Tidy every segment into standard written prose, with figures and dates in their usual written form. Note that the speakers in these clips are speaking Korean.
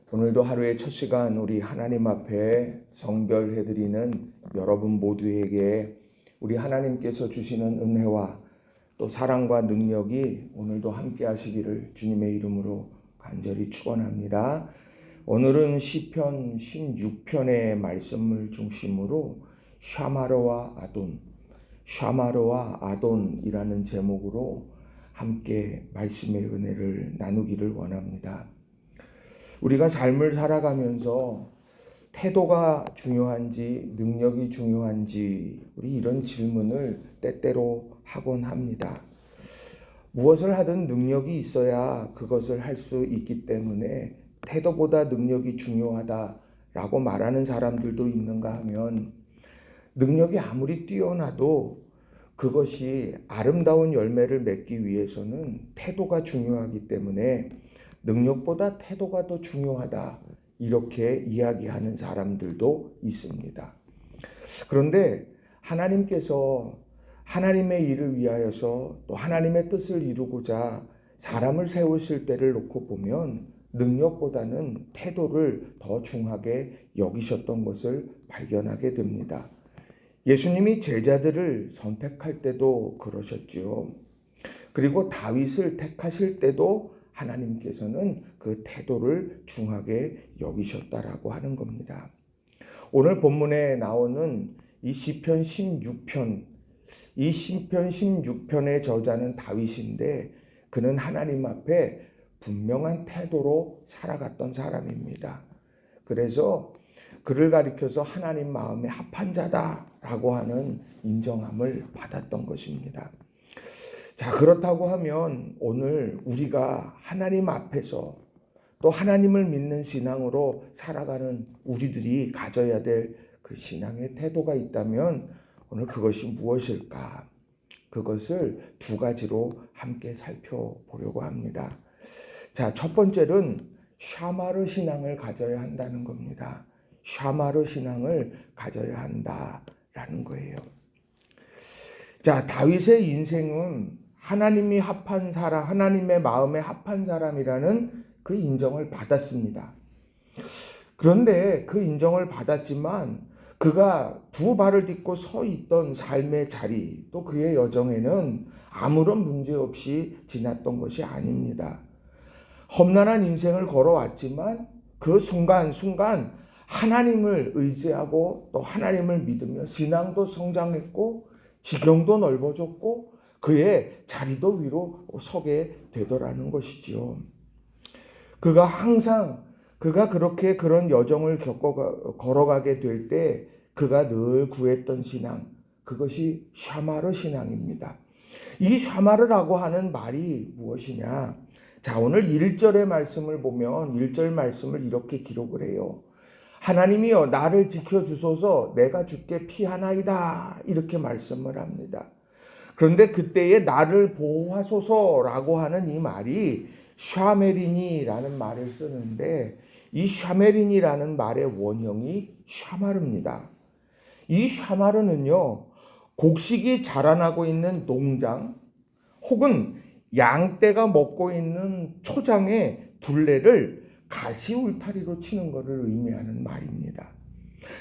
오늘도 하루의 첫 시간 우리 하나님 앞에 성결해드리는 여러분 모두에게 우리 하나님께서 주시는 은혜와 또 사랑과 능력이 오늘도 함께 하시기를 주님의 이름으로 간절히 축원합니다. 오늘은 시편 16편의 말씀을 중심으로 샤마르와 아돈이라는 제목으로 함께 말씀의 은혜를 나누기를 원합니다. 우리가 삶을 살아가면서 태도가 중요한지 능력이 중요한지 우리 이런 질문을 때때로 하곤 합니다. 무엇을 하든 능력이 있어야 그것을 할 수 있기 때문에 태도보다 능력이 중요하다라고 말하는 사람들도 있는가 하면 능력이 아무리 뛰어나도 그것이 아름다운 열매를 맺기 위해서는 태도가 중요하기 때문에 능력보다 태도가 더 중요하다 이렇게 이야기하는 사람들도 있습니다. 그런데 하나님께서 하나님의 일을 위하여서 또 하나님의 뜻을 이루고자 사람을 세우실 때를 놓고 보면 능력보다는 태도를 더 중하게 여기셨던 것을 발견하게 됩니다. 예수님이 제자들을 선택할 때도 그러셨지요. 그리고 다윗을 택하실 때도 하나님께서는 그 태도를 중하게 여기셨다라고 하는 겁니다. 오늘 본문에 나오는 이 시편 16편, 이 시편 16편의 저자는 다윗인데 그는 하나님 앞에 분명한 태도로 살아갔던 사람입니다. 그래서 그를 가리켜서 하나님 마음에 합한 자다라고 하는 인정함을 받았던 것입니다. 자, 그렇다고 하면 오늘 우리가 하나님 앞에서 또 하나님을 믿는 신앙으로 살아가는 우리들이 가져야 될 그 신앙의 태도가 있다면 오늘 그것이 무엇일까? 그것을 두 가지로 함께 살펴보려고 합니다. 자, 첫 번째는 샤마르 신앙을 가져야 한다는 겁니다. 샤마르 신앙을 가져야 한다라는 거예요. 자, 다윗의 인생은 하나님이 합한 사람, 하나님의 마음에 합한 사람이라는 그 인정을 받았습니다. 그런데 그 인정을 받았지만 그가 두 발을 딛고 서 있던 삶의 자리, 또 그의 여정에는 아무런 문제 없이 지났던 것이 아닙니다. 험난한 인생을 걸어왔지만 그 순간순간 하나님을 의지하고 또 하나님을 믿으며 신앙도 성장했고 지경도 넓어졌고 그의 자리도 위로 서게 되더라는 것이지요. 그가 항상 그가 그렇게 그런 여정을 걸어가게 될 때 그가 늘 구했던 신앙, 그것이 샤마르 신앙입니다. 이 샤마르라고 하는 말이 무엇이냐? 자, 오늘 1절의 말씀을 보면 1절 말씀을 이렇게 기록을 해요. 하나님이여 나를 지켜주소서 내가 주께 피하나이다 이렇게 말씀을 합니다. 그런데 그때에 나를 보호하소서라고 하는 이 말이 샤메리니라는 말을 쓰는데 이 샤메리니라는 말의 원형이 샤마르입니다. 이 샤마르는요, 곡식이 자라나고 있는 농장 혹은 양떼가 먹고 있는 초장의 둘레를 가시 울타리로 치는 것을 의미하는 말입니다.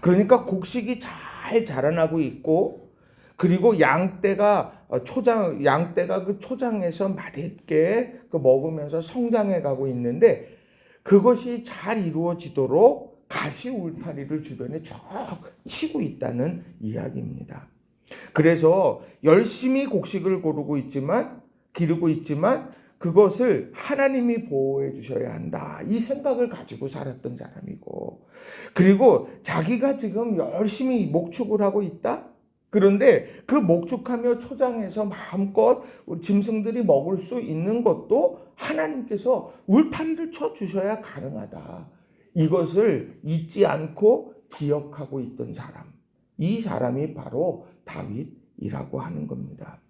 그러니까 곡식이 잘 자라나고 있고 그리고 양떼가 그 초장에서 맛있게 먹으면서 성장해 가고 있는데 그것이 잘 이루어지도록 가시 울타리를 주변에 쭉 치고 있다는 이야기입니다. 그래서 열심히 곡식을 기르고 있지만 그것을 하나님이 보호해 주셔야 한다. 이 생각을 가지고 살았던 사람이고 그리고 자기가 지금 열심히 목축을 하고 있다. 그런데 그 목축하며 초장에서 마음껏 우리 짐승들이 먹을 수 있는 것도 하나님께서 울타리를 쳐 주셔야 가능하다. 이것을 잊지 않고 기억하고 있던 사람. 이 사람이 바로 다윗이라고 하는 겁니다.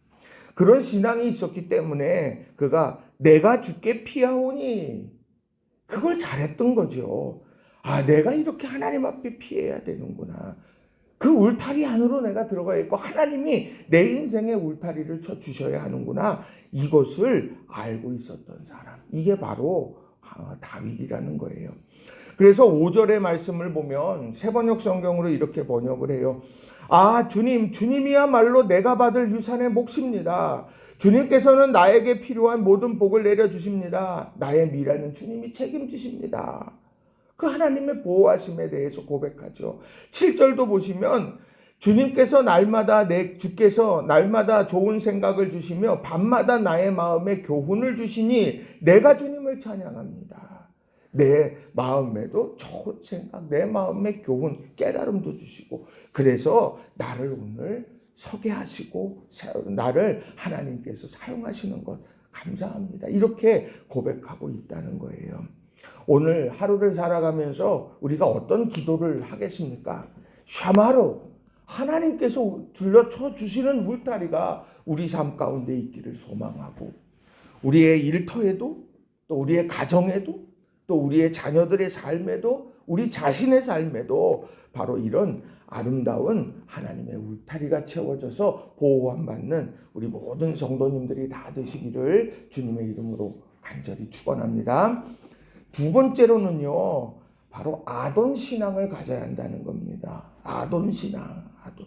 그런 신앙이 있었기 때문에 그가 내가 주께 피하오니 그걸 잘했던 거죠. 아, 내가 이렇게 하나님 앞에 피해야 되는구나. 그 울타리 안으로 내가 들어가 있고 하나님이 내 인생의 울타리를 쳐 주셔야 하는구나. 이것을 알고 있었던 사람. 이게 바로 다윗이라는 거예요. 그래서 5절의 말씀을 보면 새번역 성경으로 이렇게 번역을 해요. 아, 주님이야말로 내가 받을 유산의 몫입니다. 주님께서는 나에게 필요한 모든 복을 내려주십니다. 나의 미래는 주님이 책임지십니다. 그 하나님의 보호하심에 대해서 고백하죠. 7절도 보시면 주께서 날마다 좋은 생각을 주시며 밤마다 나의 마음에 교훈을 주시니 내가 주님을 찬양합니다. 내 마음에도 좋은 생각, 내 마음에 교훈, 깨달음도 주시고 그래서 나를 오늘 서게 하시고 나를 하나님께서 사용하시는 것 감사합니다. 이렇게 고백하고 있다는 거예요. 오늘 하루를 살아가면서 우리가 어떤 기도를 하겠습니까? 샤마로 하나님께서 들려쳐 주시는 울타리가 우리 삶 가운데 있기를 소망하고 우리의 일터에도 또 우리의 가정에도 또 우리의 자녀들의 삶에도 우리 자신의 삶에도 바로 이런 아름다운 하나님의 울타리가 채워져서 보호함 받는 우리 모든 성도님들이 다 되시기를 주님의 이름으로 간절히 축원합니다. 두 번째로는요, 바로 아돈 신앙을 가져야 한다는 겁니다. 아돈 신앙, 아돈.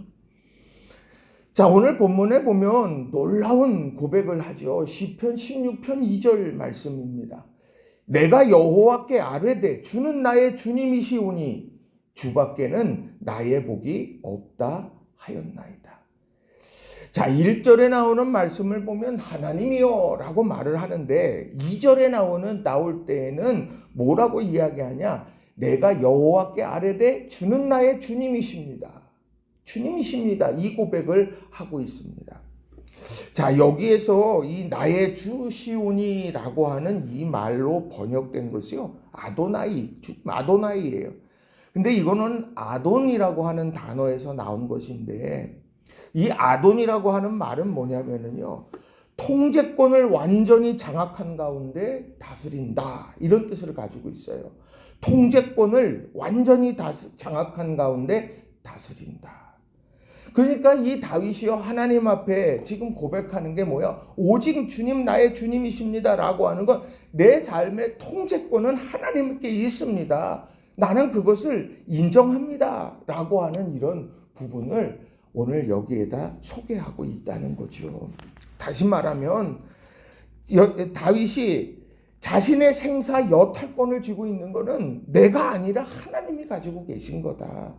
자, 오늘 본문에 보면 놀라운 고백을 하죠. 시편 16편 2절 말씀입니다. 내가 여호와께 아뢰되 주는 나의 주님이시오니 주밖에는 나의 복이 없다 하였나이다. 자, 1절에 나오는 말씀을 보면 하나님이요 라고 말을 하는데 2절에 나올 때에는 뭐라고 이야기하냐? 내가 여호와께 아뢰되 주는 나의 주님이십니다. 주님이십니다. 이 고백을 하고 있습니다. 자, 여기에서 이 나의 주시오니라고 하는 이 말로 번역된 것이요. 아도나이예요. 근데 이거는 아돈이라고 하는 단어에서 나온 것인데 이 아돈이라고 하는 말은 뭐냐면은요. 통제권을 완전히 장악한 가운데 다스린다. 이런 뜻을 가지고 있어요. 통제권을 완전히 장악한 가운데 다스린다. 그러니까 이 다윗이요 하나님 앞에 지금 고백하는 게 뭐야? 오직 주님 나의 주님이십니다 라고 하는 건 내 삶의 통제권은 하나님께 있습니다. 나는 그것을 인정합니다 라고 하는 이런 부분을 오늘 여기에다 소개하고 있다는 거죠. 다시 말하면 다윗이 자신의 생사 여탈권을 쥐고 있는 것은 내가 아니라 하나님이 가지고 계신 거다.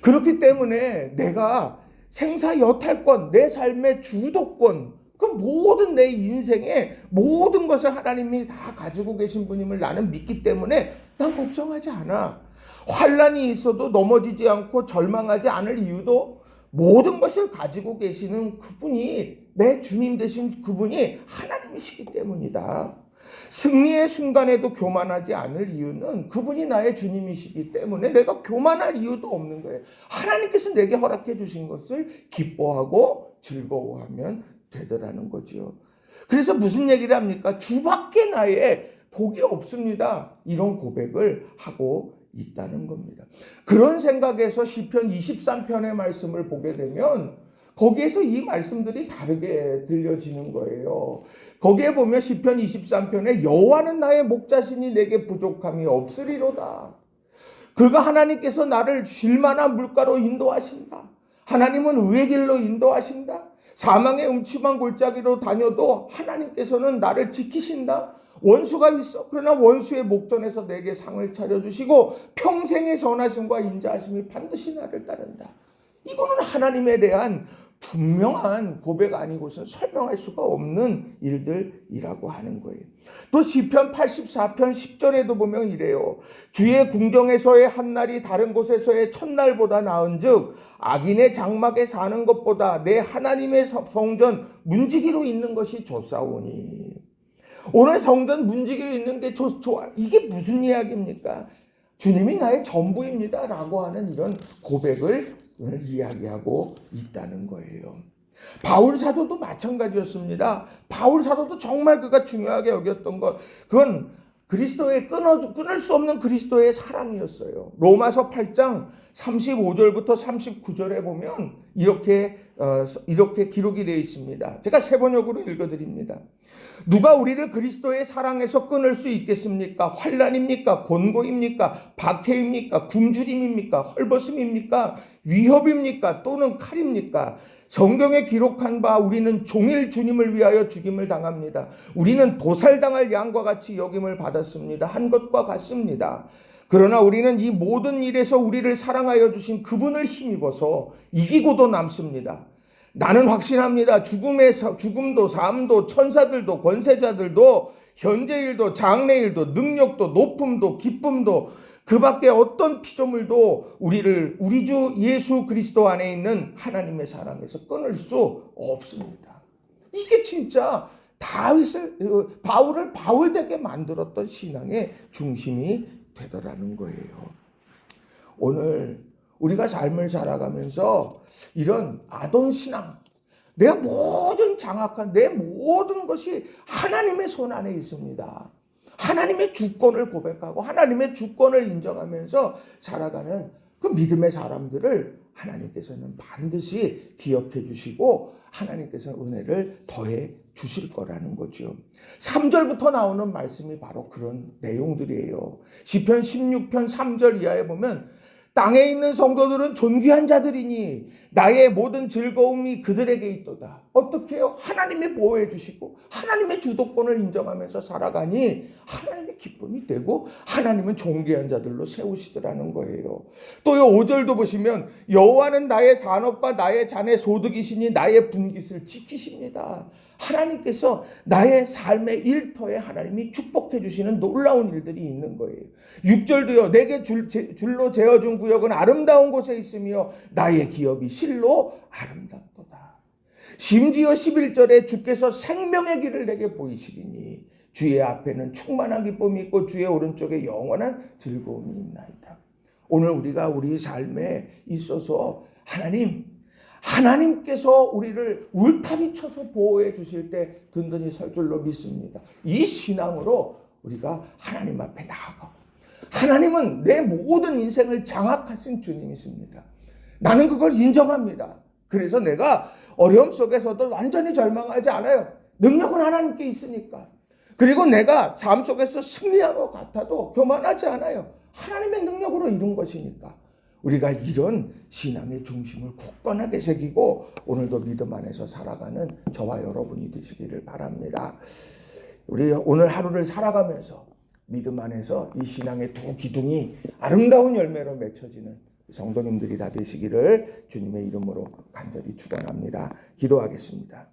그렇기 때문에 내가 생사 여탈권, 내 삶의 주도권, 그 모든 내 인생의 모든 것을 하나님이 다 가지고 계신 분임을 나는 믿기 때문에 난 걱정하지 않아. 환난이 있어도 넘어지지 않고 절망하지 않을 이유도 모든 것을 가지고 계시는 그분이 내 주님 되신 그분이 하나님이시기 때문이다. 승리의 순간에도 교만하지 않을 이유는 그분이 나의 주님이시기 때문에 내가 교만할 이유도 없는 거예요. 하나님께서 내게 허락해 주신 것을 기뻐하고 즐거워하면 되더라는 거지요. 그래서 무슨 얘기를 합니까? 주밖에 나의 복이 없습니다. 이런 고백을 하고 있다는 겁니다. 그런 생각에서 시편 23편의 말씀을 보게 되면 거기에서 이 말씀들이 다르게 들려지는 거예요. 거기에 보면 시편 23편에 여호와는 나의 목자시니 내게 부족함이 없으리로다. 그가 하나님께서 나를 쉴만한 물가로 인도하신다. 하나님은 의의 길로 인도하신다. 사망의 음침한 골짜기로 다녀도 하나님께서는 나를 지키신다. 원수가 있어. 그러나 원수의 목전에서 내게 상을 차려주시고 평생의 선하심과 인자하심이 반드시 나를 따른다. 이거는 하나님에 대한 분명한 고백 아니고서는 설명할 수가 없는 일들이라고 하는 거예요. 또 시편 84편 10절에도 보면 이래요. 주의 궁정에서의 한날이 다른 곳에서의 첫날보다 나은즉 악인의 장막에 사는 것보다 내 하나님의 성전 문지기로 있는 것이 좋사오니. 오늘 성전 문지기로 있는 게 좋아. 이게 무슨 이야기입니까? 주님이 나의 전부입니다 라고 하는 이런 고백을 오늘 이야기하고 있다는 거예요. 바울 사도도 마찬가지였습니다. 바울 사도도 정말 그가 중요하게 여겼던 것, 그건 그리스도의 끊을 수 없는 그리스도의 사랑이었어요. 로마서 8장 35절부터 39절에 보면 이렇게 기록이 되어 있습니다. 제가 세 번역으로 읽어드립니다. 누가 우리를 그리스도의 사랑에서 끊을 수 있겠습니까? 환난입니까? 곤고입니까? 박해입니까? 굶주림입니까? 헐벗음입니까? 위협입니까? 또는 칼입니까? 성경에 기록한 바 우리는 종일 주님을 위하여 죽임을 당합니다. 우리는 도살당할 양과 같이 여김을 받았습니다. 한 것과 같습니다. 그러나 우리는 이 모든 일에서 우리를 사랑하여 주신 그분을 힘입어서 이기고도 남습니다. 나는 확신합니다. 죽음도 삶도 천사들도 권세자들도 현재일도 장래일도 능력도 높음도 기쁨도 그 밖에 어떤 피조물도 우리를 우리 주 예수 그리스도 안에 있는 하나님의 사랑에서 끊을 수 없습니다. 이게 진짜 바울을 바울되게 만들었던 신앙의 중심이 되더라는 거예요. 오늘 우리가 삶을 살아가면서 이런 아돈신앙, 내 모든 것이 하나님의 손 안에 있습니다. 하나님의 주권을 고백하고 하나님의 주권을 인정하면서 살아가는 그 믿음의 사람들을 하나님께서는 반드시 기억해 주시고 하나님께서는 은혜를 더해 주실 거라는 거죠. 3절부터 나오는 말씀이 바로 그런 내용들이에요. 시편 16편 3절 이하에 보면 땅에 있는 성도들은 존귀한 자들이니 나의 모든 즐거움이 그들에게 있도다. 어떻게 해요? 하나님이 보호해 주시고 하나님의 주도권을 인정하면서 살아가니 하나님의 기쁨이 되고 하나님은 존귀한 자들로 세우시더라는 거예요. 또요 5절도 보시면 여호와는 나의 산업과 나의 잔의 소득이시니 나의 분깃을 지키십니다. 하나님께서 나의 삶의 일터에 하나님이 축복해 주시는 놀라운 일들이 있는 거예요. 6절도요. 내게 줄로 재어준 구역은 아름다운 곳에 있으며 나의 기업이 실로 아름답도다. 심지어 11절에 주께서 생명의 길을 내게 보이시리니 주의 앞에는 충만한 기쁨이 있고 주의 오른쪽에 영원한 즐거움이 있나이다. 오늘 우리가 우리 삶에 있어서 하나님께서 우리를 울타리 쳐서 보호해 주실 때 든든히 설 줄로 믿습니다. 이 신앙으로 우리가 하나님 앞에 나아가고 하나님은 내 모든 인생을 장악하신 주님이십니다. 나는 그걸 인정합니다. 그래서 내가 어려움 속에서도 완전히 절망하지 않아요. 능력은 하나님께 있으니까. 그리고 내가 삶 속에서 승리한 것 같아도 교만하지 않아요. 하나님의 능력으로 이룬 것이니까. 우리가 이런 신앙의 중심을 굳건하게 새기고 오늘도 믿음 안에서 살아가는 저와 여러분이 되시기를 바랍니다. 우리 오늘 하루를 살아가면서 믿음 안에서 이 신앙의 두 기둥이 아름다운 열매로 맺혀지는 성도님들이 다 되시기를 주님의 이름으로 간절히 축원합니다. 기도하겠습니다.